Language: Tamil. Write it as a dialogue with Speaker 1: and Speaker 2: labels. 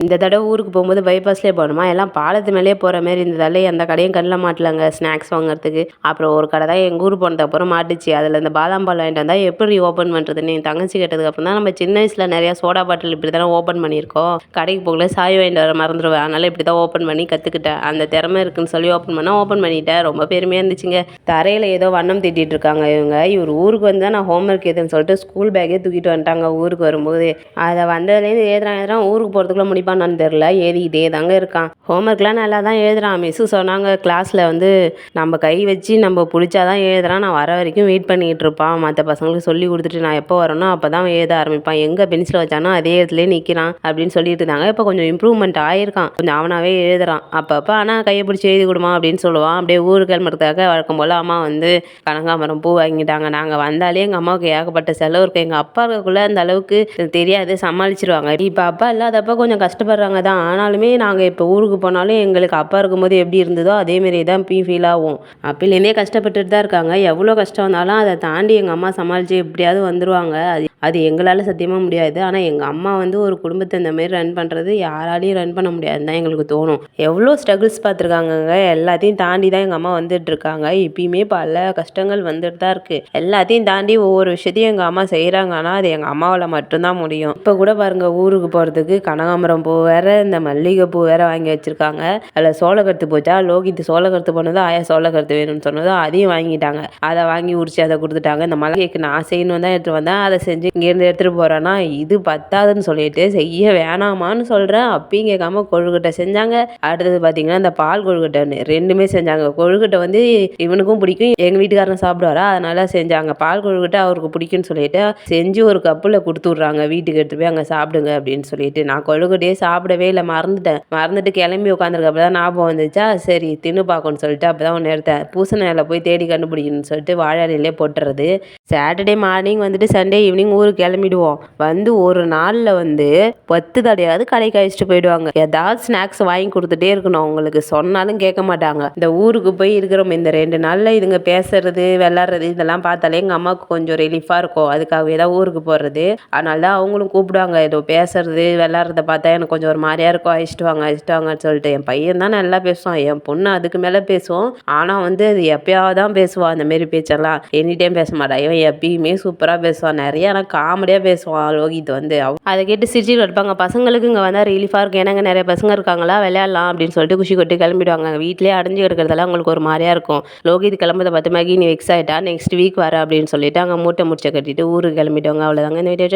Speaker 1: இந்த தடவை ஊருக்கு போகும்போது பைபாஸ்லேயே போகணுமா, எல்லாம் பாலத்து மேலேயே போகிற மாரி இருந்ததால எந்த கடையும் கண்ணில் மாட்டலங்க ஸ்நாக்ஸ் வாங்குறதுக்கு. அப்புறம் ஒரு கடை தான் எங்கள் ஊர் போனதுக்கப்புறம் மாட்டுச்சு. அதில் இந்த பாதாம் பால் வாங்கிட்டு வந்தால் எப்படி ஓப்பன் பண்ணுறதுன்னு என் தங்கச்சி கேட்டதுக்கப்புறம் தான், நம்ம சின்ன வயசில் நிறையா சோடா பாட்டில் இப்படி தானே ஓப்பன் பண்ணியிருக்கோம். கடைக்கு போகல சாய் வாங்கிட்டு வர மறந்துடுவேன். அதனால் இப்படி தான் ஓப்பன் பண்ணி கற்றுக்கிட்டேன். அந்த திறமை இருக்குன்னு சொல்லி ஓப்பன் பண்ணிட்டேன். ரொம்ப பெருமையாக இருந்துச்சுங்க. தரையில் ஏதோ வண்ணம் தீட்டிட்டு இருக்காங்க இவங்க. இவர் ஊருக்கு வந்தால் நான் ஹோம்ஒர்க் எதுன்னு சொல்லிட்டு ஸ்கூல் பேக்கே தூக்கிட்டு வந்துட்டாங்க ஊருக்கு வரும்போது. அதை வந்ததுலேருந்து எழுதுறான் ஊருக்கு போகிறதுக்குள்ள முடிப்பான்னு தெரில, ஏறிக்கிட்டே தாங்க இருக்கான். ஹோம்ஒர்க்லாம் நல்லா தான் எழுதுறான். மிஸ்ஸு சொன்னாங்க கிளாஸில் வந்து நம்ம கை வச்சு நம்ம பிடிச்சாதான் எழுதுறான், நான் வர வரைக்கும் வெயிட் பண்ணிக்கிட்டு இருப்பான், மற்ற பசங்களுக்கு சொல்லி கொடுத்துட்டு நான் எப்போ வரேனோ அப்போ தான் எழுத ஆரம்பிப்பான், எங்கே பென்சில் வச்சானோ அதே இடத்துலேயே நிற்கிறான் அப்படின்னு சொல்லிட்டு இருந்தாங்க. இப்போ கொஞ்சம் இம்ப்ரூவ்மெண்ட் ஆகிருக்கான், கொஞ்சம் அவனாகவே எழுதுறான் அப்பப்போ. ஆனால் கையை பிடிச்சி எழுதி கொடுமா அப்படின்னு சொல்லுவான். அப்படியே ஊருக்கு கிளம்புறதுக்காக வழக்கம் போல் அம்மா வந்து கனகாமரம் பூ வாங்கிட்டாங்க. நாங்கள் வந்தாலே எங்கள் அம்மாவுக்கு ஏகப்பட்ட செலவு இருக்குது. எங்கள் அப்பா இருக்கக்குள்ள அந்த அளவுக்கு தெரியாது, சமாளிச்சிருவாங்க. இப்போ அப்பா இல்லாதப்போ கொஞ்சம் கஷ்டப்படுறாங்க தான். ஆனாலுமே நாங்கள் இப்போ ஊருக்கு போனாலும் எங்களுக்கு அப்பா இருக்கும்போது எப்படி இருந்ததோ அதேமாரி தான் ஃபீல் ஆகும். அப்போலேருந்தே கஷ்டப்பட்டுட்டு தான் இருக்காங்க. எவ்வளோ கஷ்டம் வந்தாலும் அதை தாண்டி எங்கள் அம்மா சமாளித்து எப்படியாவது வந்துடுவாங்க. அது எங்களால் சத்தியமாக முடியாது. ஆனால் எங்கள் அம்மா வந்து ஒரு குடும்பத்தை இந்த மாரி ரன் பண்ணுறது யாராலையும் ரன் பண்ண முடியாதுன்னு தான் எங்களுக்கு தோணும். எவ்வளோ ஸ்ட்ரகிள்ஸ் பார்த்துருக்காங்கங்க. எல்லாத்தையும் தாண்டி தான் எங்கள் அம்மா வந்துட்டுருக்காங்க. இப்பயுமே பல கஷ்டங்கள் வந்துட்டு தான் இருக்குது. எல்லாத்தையும் தாண்டி ஒவ்வொரு விஷயத்தையும் எங்கள் அம்மா செய்கிறாங்க. ஆனால் அது எங்கள் அம்மாவால் மட்டும்தான் முடியும். இப்போ கூட பாருங்கள், ஊருக்கு போகிறதுக்கு கனகாமரம் பூ வேறு, இந்த மல்லிகைப்பூ வேறு வாங்கி வச்சுருக்காங்க. அதில் சோளக்கருத்து போச்சா, லோகித் சோளக்கருத்து போனதும் ஆயா சோளக்கருத்து வேணும்னு சொன்னதும் அதையும் வாங்கிட்டாங்க. அதை வாங்கி உரிச்சு அதை கொடுத்துட்டாங்க. இந்த மல்லிகைக்கு நான் செய்யணும் தான் எடுத்துகிட்டு வந்தேன். அதை செஞ்சு இங்கேருந்து எடுத்துகிட்டு போகிறேன்னா இது பத்தாதுன்னு சொல்லிட்டு செய்ய வேணாமான்னு சொல்கிறேன். அப்பயும் கேட்காம கொழுக்கட்டை செஞ்சாங்க. அடுத்தது பார்த்தீங்கன்னா இந்த பால் கொழுக்கட்டை ரெண்டுமே செஞ்சாங்க. கொழுக்கட்டை வந்து இவனுக்கும் பிடிக்கும், எங்கள் வீட்டுக்காரன் சாப்பிடுவாரா, அதனால செஞ்சாங்க. பால் கொழுக்கட்டை அவருக்கு பிடிக்கும்னு சொல்லிட்டு செஞ்சு ஒரு கப்பில் கொடுத்து விட்றாங்க, வீட்டுக்கு எடுத்து போய் அங்கே சாப்பிடுங்க அப்படின்னு சொல்லிட்டு. நான் கொழுக்கட்டையே சாப்பிடவே இல்லை, மறந்துட்டு கிளம்பி உட்காந்துருக்கப்ப தான் ஞாபகம் வந்துச்சா, சரி தின்னு பார்க்கணும்னு சொல்லிட்டு அப்போ தான் ஒன்று எடுத்தேன். பூசணையில் போய் தேடி கண்டுபிடிக்கணும்னு சொல்லிட்டு வாழை போட்டுறது. சாட்டர்டே மார்னிங் வந்துட்டு சண்டே ஈவினிங் ஊருக்கு கிளம்பிடுவோம். வந்து ஒரு நாளில் வந்து 10 தடையாவது கடைக்கு அழைச்சிட்டு போயிடுவாங்க. ஏதாவது ஸ்நாக்ஸ் வாங்கி கொடுத்துட்டே இருக்கணும். அவங்களுக்கு சொன்னாலும் கேட்க மாட்டாங்க. இந்த ஊருக்கு போய் இருக்கிறோம் இந்த 2 நாளில் இதுங்க பேசுறது விளாட்றது இதெல்லாம் பார்த்தாலே எங்கள் அம்மாவுக்கு கொஞ்சம் ரிலீஃபாக இருக்கும். அதுக்காகவே தான் ஊருக்கு போகிறது. அதனால தான் அவங்களும் கூப்பிடுவாங்க. ஏதோ பேசுறது விளாட்றத பார்த்தா எனக்கு கொஞ்சம் ஒரு மாதிரியாக இருக்கும். அழைச்சிட்டு வாங்கன்னு சொல்லிட்டு. என் பையன் தான் நல்லா பேசுவான், என் பொண்ணு அதுக்கு மேலே பேசுவோம். ஆனால் வந்து அது எப்பயாவது தான் பேசுவான். அந்த மாரி பேச்செல்லாம் எனி டைம் பேச மாட்டான். இவன் எப்பயுமே சூப்பராக பேசுவான். நிறைய ஆனால் காமெடியாக பேசுவான் லோகித் வந்து. அதை கேட்டு சிரிச்சுட்டு இருப்பாங்க. பசங்களுக்கு இங்கே வந்தால் ரிலீஃபாக இருக்கும். ஏன்னாங்க நிறைய பசங்க இருக்காங்களா, விளையாடலாம் அப்படின்னு சொல்லிட்டு குஷி கொட்டி கிளம்பிடுவாங்க. வீட்டிலே அடைஞ்சு கிடக்கிறதெல்லாம் அவங்களுக்கு ஒரு மாதிரியாக இருக்கும். லோகித் கிளம்புறத பார்த்து மகி நீ வெக்ஸ் ஆகிட்டா, நெக்ஸ்ட் வீக் வர அப்படின்னு சொல்லிட்டு அங்கே மூட்டை முடிச்ச கட்டிட்டு ஊருக்கு கிளம்பிடுவாங்க. அவ்வளோதாங்க இந்த வீடியோ.